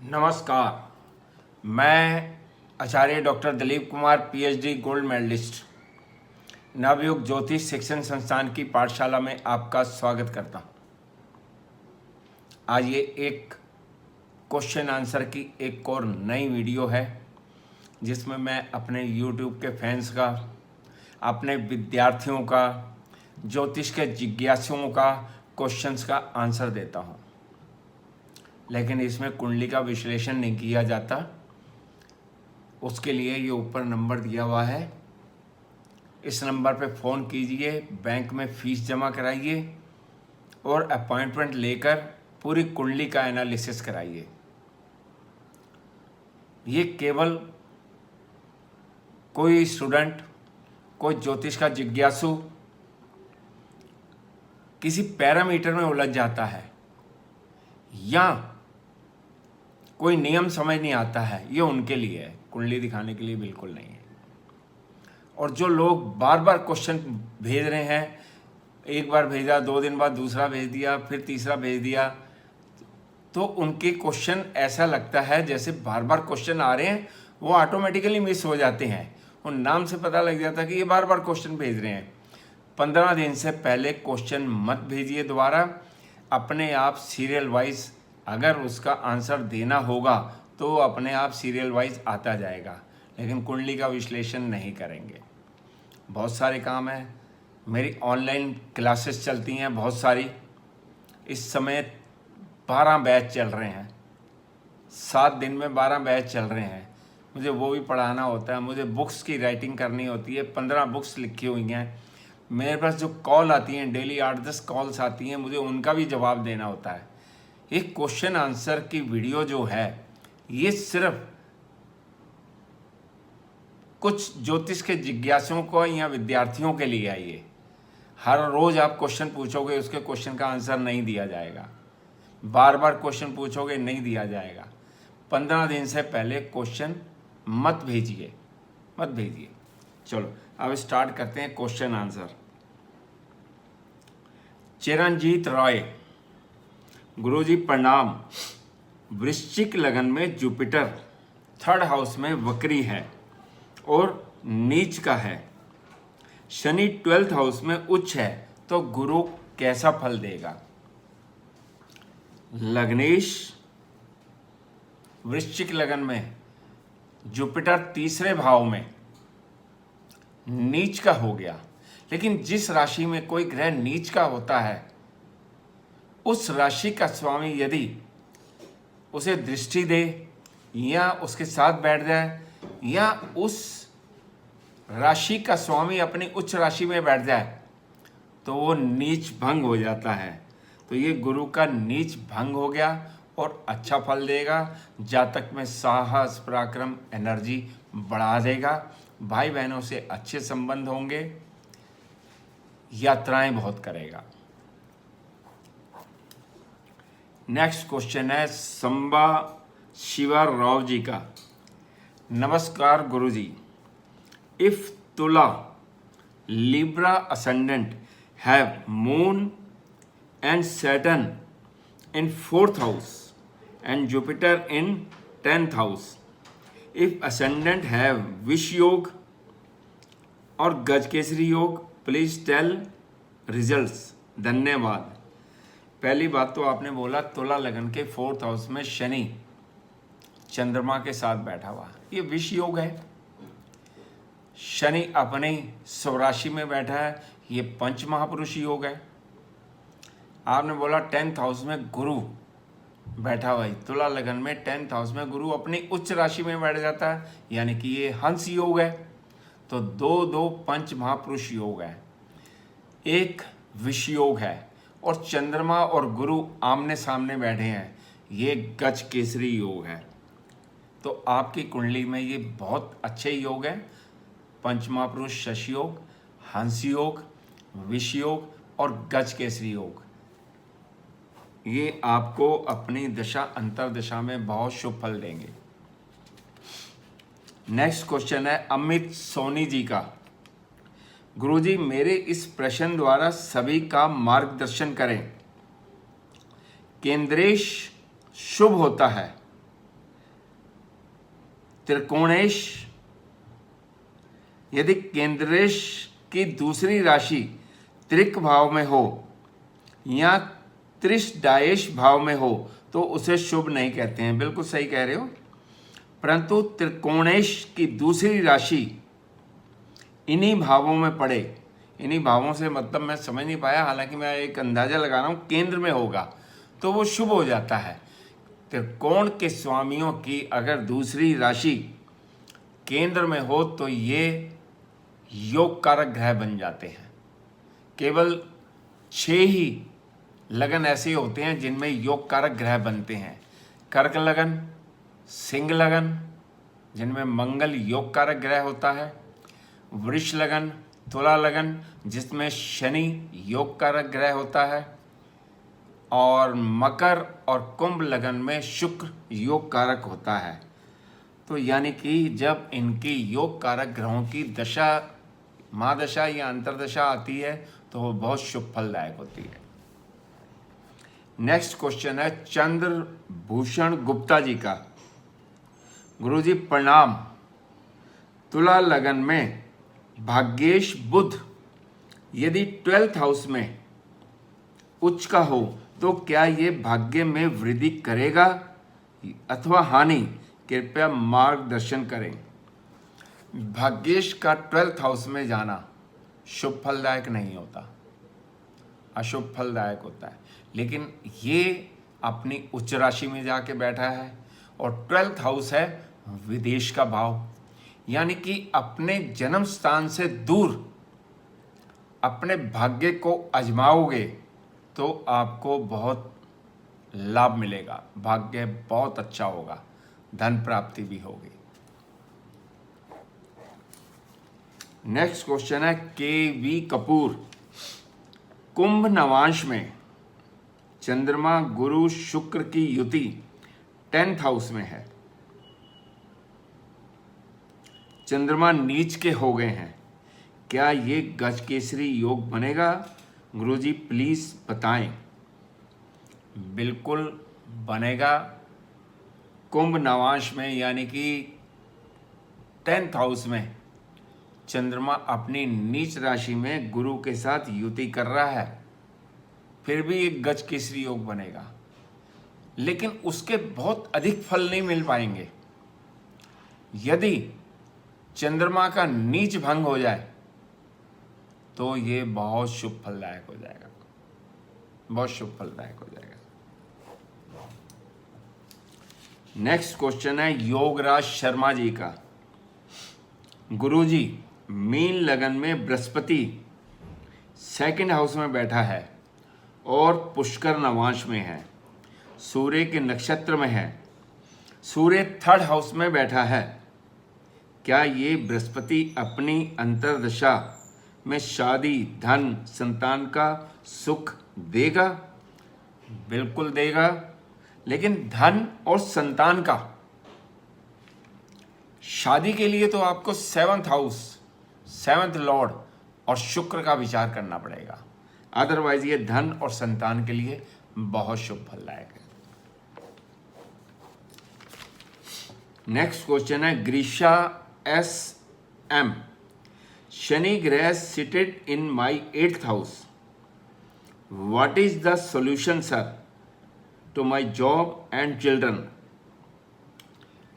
नमस्कार। मैं Acharya doctor Dilip Kumar PhD gold medalist Navyug Jyotish Shikshan संस्थान की पाठशाला में आपका स्वागत करता हूँ। आज ये एक क्वेश्चन आंसर की एक और नई वीडियो है जिसमें मैं अपने YouTube के फैंस का, अपने विद्यार्थियों का, ज्योतिष के जिज्ञासुओं का क्वेश्चंस का आंसर देता हूँ। लेकिन इसमें कुंडली का विश्लेषण नहीं किया जाता। उसके लिए ये ऊपर नंबर दिया हुआ है, इस नंबर पे फ़ोन कीजिए, बैंक में फ़ीस जमा कराइए और अपॉइंटमेंट लेकर पूरी कुंडली का एनालिसिस कराइए। ये केवल कोई स्टूडेंट, कोई ज्योतिष का जिज्ञासु किसी पैरामीटर में उलझ जाता है या कोई नियम समझ नहीं आता है, ये उनके लिए है, कुंडली दिखाने के लिए बिल्कुल नहीं है। और जो लोग बार बार क्वेश्चन भेज रहे हैं, एक बार भेजा, 2 दिन बाद दूसरा भेज दिया, फिर तीसरा भेज दिया, तो उनके क्वेश्चन ऐसा लगता है जैसे बार बार क्वेश्चन आ रहे हैं, वो ऑटोमेटिकली मिस हो जाते हैं। उन नाम से पता लग जाता है कि ये बार बार क्वेश्चन भेज रहे हैं। 15 दिन से पहले क्वेश्चन मत भेजिए दोबारा। अपने आप सीरियल वाइज अगर उसका आंसर देना होगा तो अपने आप सीरियल वाइज आता जाएगा, लेकिन कुंडली का विश्लेषण नहीं करेंगे। बहुत सारे काम हैं, मेरी ऑनलाइन क्लासेस चलती हैं बहुत सारी। इस समय 12 बैच चल रहे हैं, 7 दिन में 12 बैच चल रहे हैं। मुझे वो भी पढ़ाना होता है, मुझे बुक्स की राइटिंग करनी होती है। 15 बुक्स लिखी हुई हैं। मेरे पास जो कॉल आती हैं, डेली 8-10 कॉल्स आती हैं, मुझे उनका भी जवाब देना होता है। एक क्वेश्चन आंसर की वीडियो जो है, ये सिर्फ कुछ ज्योतिष के जिज्ञासुओं को या विद्यार्थियों के लिए है। ये हर रोज आप क्वेश्चन पूछोगे, उसके क्वेश्चन का आंसर नहीं दिया जाएगा। बार बार क्वेश्चन पूछोगे, नहीं दिया जाएगा। 15 दिन से पहले क्वेश्चन मत भेजिए। चलो अब स्टार्ट करते हैं क्वेश्चन आंसर। चिरंजीत रॉय, गुरुजी प्रणाम। वृश्चिक लगन में जुपिटर 3rd हाउस में वक्री है और नीच का है। शनि 12th हाउस में उच्च है, तो गुरु कैसा फल देगा? लग्नेश, वृश्चिक लगन में जुपिटर 3रे भाव में नीच का हो गया। लेकिन जिस राशि में कोई ग्रह नीच का होता है, उस राशि का स्वामी यदि उसे दृष्टि दे या उसके साथ बैठ जाए या उस राशि का स्वामी अपनी उच्च राशि में बैठ जाए, तो वो नीच भंग हो जाता है। तो ये गुरु का नीच भंग हो गया और अच्छा फल देगा। जातक में साहस, पराक्रम, एनर्जी बढ़ा देगा। भाई बहनों से अच्छे संबंध होंगे, यात्राएं बहुत करेगा। नेक्स्ट क्वेश्चन है संबा शिवा राव जी का। नमस्कार गुरुजी, इफ तुला Libra ascendant have moon and Saturn in 4th house and Jupiter in 10th house, if ascendant have विष योग और गजकेसरी योग, प्लीज टेल रिजल्ट्स। धन्यवाद। पहली बात तो आपने बोला तुला लगन के 4th हाउस में शनि चंद्रमा के साथ बैठा हुआ, ये विष योग है। शनि अपनी स्वराशि में बैठा है, ये पंच महापुरुष योग है। आपने बोला 10th हाउस में गुरु बैठा हुआ है, तुला लगन में 10th हाउस में गुरु अपनी उच्च राशि में बैठ जाता है, यानी कि ये हंस योग है। तो 2 पंच महापुरुष योग है, एक विष योग है, और चंद्रमा और गुरु आमने सामने बैठे हैं, ये गज केसरी योग है। तो आपकी कुंडली में ये बहुत अच्छे योग है। पंच महापुरुष शशि योग, हंस योग, विष योग और गज केसरी योग, ये आपको अपनी दशा अंतरदशा में बहुत शुभ फल देंगे। नेक्स्ट क्वेश्चन है अमित सोनी जी का। गुरुजी, मेरे इस प्रश्न द्वारा सभी का मार्गदर्शन करें। केंद्रेश शुभ होता है त्रिकोणेश यदि केंद्रेश की दूसरी राशि त्रिक भाव में हो या त्रिशडायेश भाव में हो तो उसे शुभ नहीं कहते हैं। बिल्कुल सही कह रहे हो। परंतु त्रिकोणेश की दूसरी राशि इन्हीं भावों में पड़े, इन्हीं भावों से मतलब मैं समझ नहीं पाया, हालांकि मैं एक अंदाजा लगा रहा हूँ, केंद्र में होगा तो वो शुभ हो जाता है। त्रिकोण के स्वामियों की अगर दूसरी राशि केंद्र में हो तो ये योग कारक ग्रह बन जाते हैं। केवल 6 ही लगन ऐसे होते हैं जिनमें योग कारक ग्रह बनते हैं। कर्क लगन, सिंह लगन जिनमें मंगल योग कारक ग्रह होता है, वृष लगन, तुला लगन जिसमें शनि योग कारक ग्रह होता है, और मकर और कुंभ लगन में शुक्र योग कारक होता है। तो यानी कि जब इनकी योग कारक ग्रहों की दशा, महादशा या अंतरदशा आती है तो वो बहुत शुभ फलदायक होती है। नेक्स्ट क्वेश्चन है चंद्रभूषण गुप्ता जी का। गुरुजी प्रणाम। तुला लगन में भाग्येश बुध यदि 12th हाउस में उच्च का हो तो क्या ये भाग्य में वृद्धि करेगा अथवा हानि? कृपया मार्गदर्शन करें। भाग्येश का 12th हाउस में जाना शुभ फलदायक नहीं होता, अशुभ फलदायक होता है। लेकिन ये अपनी उच्च राशि में जाके बैठा है और 12th हाउस है विदेश का भाव, यानी कि अपने जन्म स्थान से दूर अपने भाग्य को आजमाओगे तो आपको बहुत लाभ मिलेगा, भाग्य बहुत अच्छा होगा, धन प्राप्ति भी होगी। नेक्स्ट क्वेश्चन है के.वी. कपूर। कुंभ नवांश में चंद्रमा गुरु शुक्र की युति 10th हाउस में है, चंद्रमा नीच के हो गए हैं, क्या ये गजकेसरी योग बनेगा? गुरुजी प्लीज बताएं। बिल्कुल बनेगा। कुंभ नवांश में यानी कि 10th हाउस में चंद्रमा अपनी नीच राशि में गुरु के साथ युति कर रहा है, फिर भी एक गजकेसरी योग बनेगा, लेकिन उसके बहुत अधिक फल नहीं मिल पाएंगे। यदि चंद्रमा का नीच भंग हो जाए तो ये बहुत शुभ फलदायक हो जाएगा, बहुत शुभ फलदायक हो जाएगा। नेक्स्ट क्वेश्चन है योगराज शर्मा जी का। गुरुजी मीन लगन में बृहस्पति 2nd हाउस में बैठा है और पुष्कर नवांश में है, सूर्य के नक्षत्र में है, सूर्य 3rd हाउस में बैठा है, क्या ये बृहस्पति अपनी अंतर्दशा में शादी, धन, संतान का सुख देगा? बिल्कुल देगा, लेकिन धन और संतान का, शादी के लिए तो आपको 7th हाउस, 7th लॉर्ड और शुक्र का विचार करना पड़ेगा, अदरवाइज ये धन और संतान के लिए बहुत शुभ फलदायक है। नेक्स्ट क्वेश्चन है ग्रीशा S.M. शनि ग्रह sited in my 8th house, what is the solution sir to my job and children?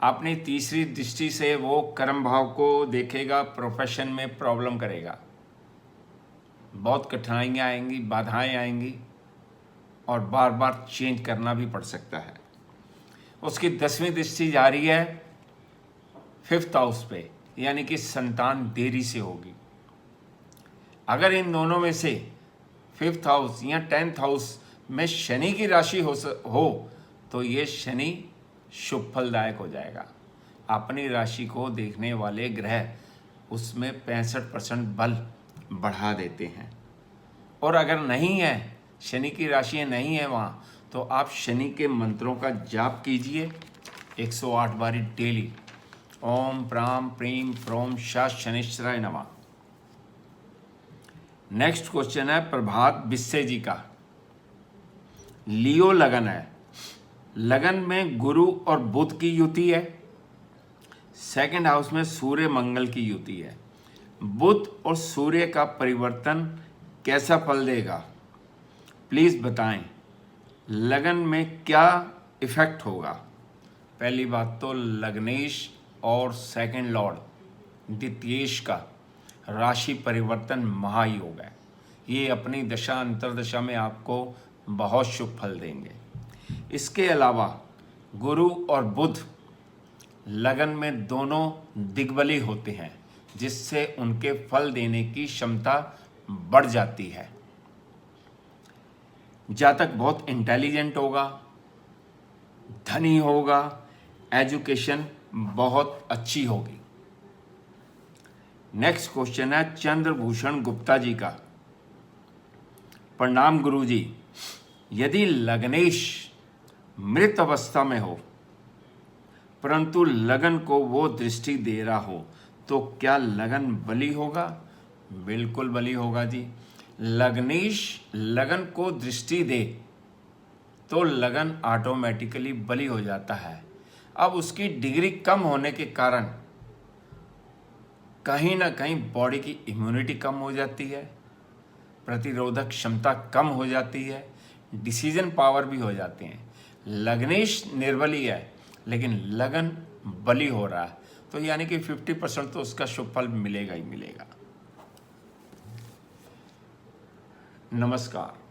अपनी तीसरी दृष्टि से वो कर्म भाव को देखेगा, प्रोफेशन में प्रॉब्लम करेगा, बहुत कठिनाइयाँ आएंगी, बाधाएं आएंगी और बार बार चेंज करना भी पड़ सकता है। उसकी 10वीं दृष्टि जा रही है 5th हाउस पे, यानी कि संतान देरी से होगी। अगर इन दोनों में से 5th हाउस या 10th हाउस में शनि की राशि हो तो ये शनि शुभ फलदायक हो जाएगा। अपनी राशि को देखने वाले ग्रह उसमें 65% बल बढ़ा देते हैं। और अगर नहीं है, शनि की राशि नहीं है वहाँ, तो आप शनि के मंत्रों का जाप कीजिए 108 बारी डेली। ओम प्राम प्रीम प्रोम शा शनिश्चराय नमः। नेक्स्ट क्वेश्चन है प्रभात बिस्से जी का। लियो लगन है, लगन में गुरु और बुध की युति है, सेकंड हाउस में सूर्य मंगल की युति है। बुध और सूर्य का परिवर्तन कैसा फल देगा, प्लीज़ बताएं। लगन में क्या इफेक्ट होगा। पहली बात तो लग्नेश और सेकंड लॉर्ड द्वितीयेश का राशि परिवर्तन महायोग है। ये अपनी दशा अंतर्दशा में आपको बहुत शुभ फल देंगे। इसके अलावा गुरु और बुध लगन में दोनों दिग्बली होते हैं, जिससे उनके फल देने की क्षमता बढ़ जाती है। जातक बहुत इंटेलिजेंट होगा, धनी होगा, एजुकेशन बहुत अच्छी होगी। नेक्स्ट क्वेश्चन है चंद्रभूषण गुप्ता जी का। प्रणाम गुरुजी, यदि लग्नेश मृत अवस्था में हो परंतु लगन को वो दृष्टि दे रहा हो तो क्या लगन बली होगा। बिल्कुल बली होगा जी। लग्नेश लगन को दृष्टि दे तो लगन ऑटोमेटिकली बली हो जाता है। अब उसकी डिग्री कम होने के कारण कहीं ना कहीं बॉडी की इम्यूनिटी कम हो जाती है, प्रतिरोधक क्षमता कम हो जाती है, डिसीजन पावर भी हो जाते हैं। लग्नेश निर्बली है लेकिन लगन बली हो रहा है, तो यानी कि 50% तो उसका शुभ फल मिलेगा ही मिलेगा। नमस्कार।